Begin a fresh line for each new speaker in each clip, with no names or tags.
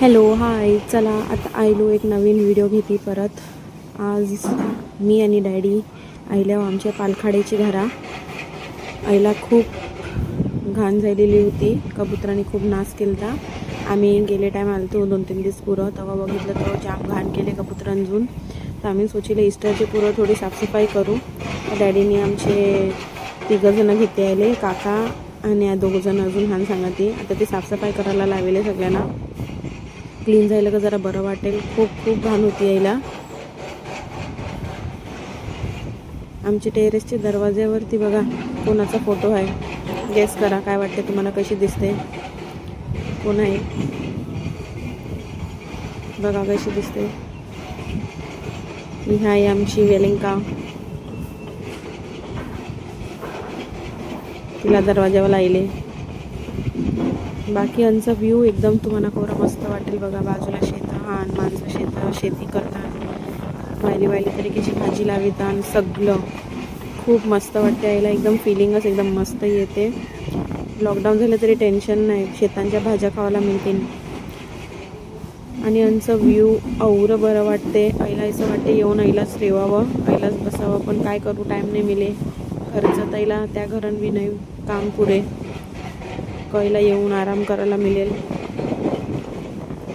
Hello hi, चला आता आयलो एक नवीन व्हिडिओ घेते परत. आज मी आणि डॅडी आयल्या आमच्या पालखाड्याची घरा. आईला खूप घाण झालेली होती, कबुतरांनी खूप नाश केला. आम्ही गेले टाईम आलतो 2-3 दिवस पुरं, तेव्हा बघितलं तर जाम घाण केले कबुतरांजून. तर आम्ही सोचिले इस्टरचे पुरं थोडी साफसफाई करू. डॅडीने आमचे 3 जण घेते आले, काका आणि 2 जण अजून हान सांगते. आता ते साफसफाई करायला लावले सगळ्यांना. क्लीन झालं का जरा बरं वाटेल. खूप घाण होती यायला. आमच्या टेरेसच्या दरवाज्यावरती बघा कोणाचा फोटो आहे. गेस करा काय वाटते तुम्हाला, कशी दिसते, कोण आहे बघा कशी दिसते. ही आहे आमची वेलिंका. तिला दरवाज्यावर लावले. बाकी यांचा व्ह्यू एकदम तुम्हाला कोरा मस्त वाटेल बघा. बाजूला शेत, माणसं शेती करतात, वायली तरीकेची भाजी लावितात. सगळं खूप मस्त वाटते यायला. एकदम फिलिंगच एकदम मस्त येते. लॉकडाऊन झालं तरी टेन्शन नाही, शेतांच्या भाज्या खावायला मिळतील. आणि यांचं व्ह्यू औरं बरं वाटते. आईला असं वाटते येऊन आईलाच रेवावं, आईलाच बसावं, पण काय करू, टाईम नाही मिळे. घरचं ताईला त्या घरात बी नाही काम पुरे, कईला येऊन आराम करायला मिळेल.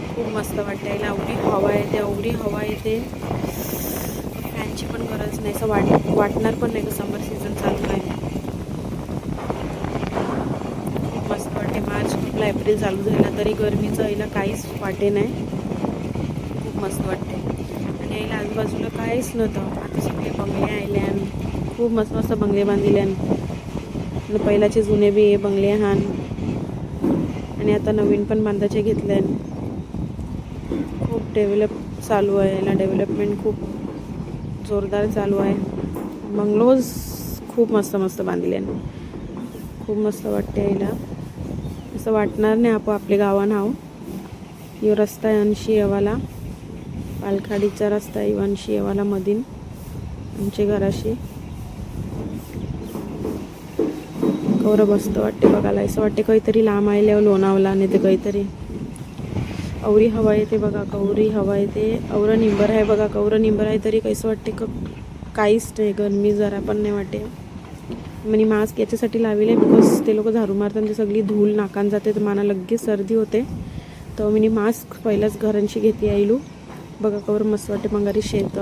खूप मस्त वाटते यायला. एवढी हवा येते, फॅनची पण गरज नाही. असं वाटणार पण नाही का समर सीझन चालू आहे. खूप मस्त वाटते. मार्च आपला एप्रिल चालू झाला तरी गरमीचं यायला काहीच वाटे नाही. खूप मस्त वाटते. आणि यायला आजूबाजूला काहीच नव्हतं. आता सगळे बंगले आयल्यान, खूप मस्त बंगले बांधिल्यान. पहिल्याचे जुने बी बंगले हान, आणि आता नवीन पण बांधायचे घेतल्यान. खूप डेव्हलप चालू आहे याला. डेव्हलपमेंट खूप जोरदार चालू आहे. बंगलोज खूप मस्त बांधल्यान. खूप मस्त वाटते यायला. असं वाटणार नाही आपण आपल्या गावानं आहो. यो रस्ता आहे 80 येवाला, पालखाडीचा रस्ता आहे 80 येवाला मधीन आमच्या घराशी. कवरं मस्त वाटते बघायला. असं वाटते काहीतरी लांब आल्यावर लोणावला, नाही ते काहीतरी. औरी हवा येते बघा, कवरी हवा येते. औरं निंबर आहे बघा, कवरं निंबर आहे तरी कसं वाटते काहीच नाही, गरमी जरा पण नाही वाटते. मी मास्क याच्यासाठी लावले बिकॉज ते लोक झाडू मारतात, ते सगळी धूळ नाकान जाते, तर मला लगेच सर्दी होते. तर मी मास्क पहिल्याच घरांशी घेते आईलू. बघा कवर मस्त वाटते. मंगारी शेत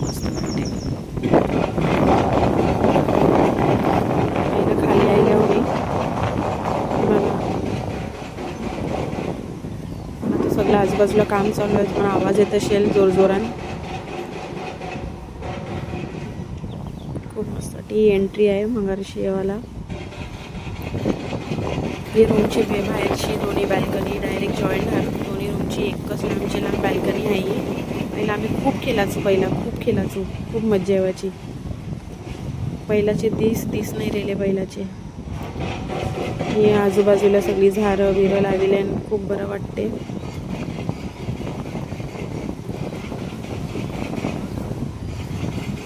मस्त वाटते. खाली आल्यावर मला आता सगळं आजूबाजूला काम चालू आहे, पण आवाज येत असेल जोरजोरान. खूप मस्त ती एंट्री आहे मंगारशी येवाला. ही रूमची बाहेरची दोन्ही बॅल्कनी डायरेक्ट जॉईंट झाली. दोन्ही रूमची एकच लांबची लांब बॅल्कनी आहे. पहिला आम्ही खूप खेळायचो, खूप मज्जा यायची. पहिलाचे दिस नाही राहिले पहिलाचे. हे आजूबाजूला सगळी झाडं बिरं लावले आणि खूप बरं वाटते.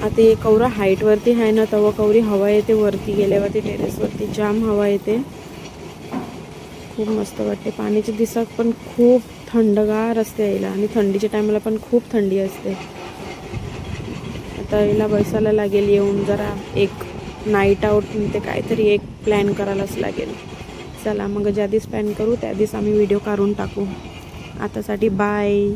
आता हे कवरा हाईटवरती आहे ना, तेव्हा कवरी हवा येते. वरती गेल्यावरती टेरेसवरती जाम हवा येते. खूप मस्त वाटते. पाण्याच्या दिवसात पण खूप थंडगार असते यायला, आणि थंडीच्या टायमाला पण खूप थंडी असते. आता याला बसायला लागेल येऊन, जरा एक नाईट आऊट ते काहीतरी एक प्लॅन करायलाच लागेल. चला मग ज्या दिवस प्लॅन करू त्या दिवस आम्ही व्हिडिओ काढून टाकू. आतासाठी बाय.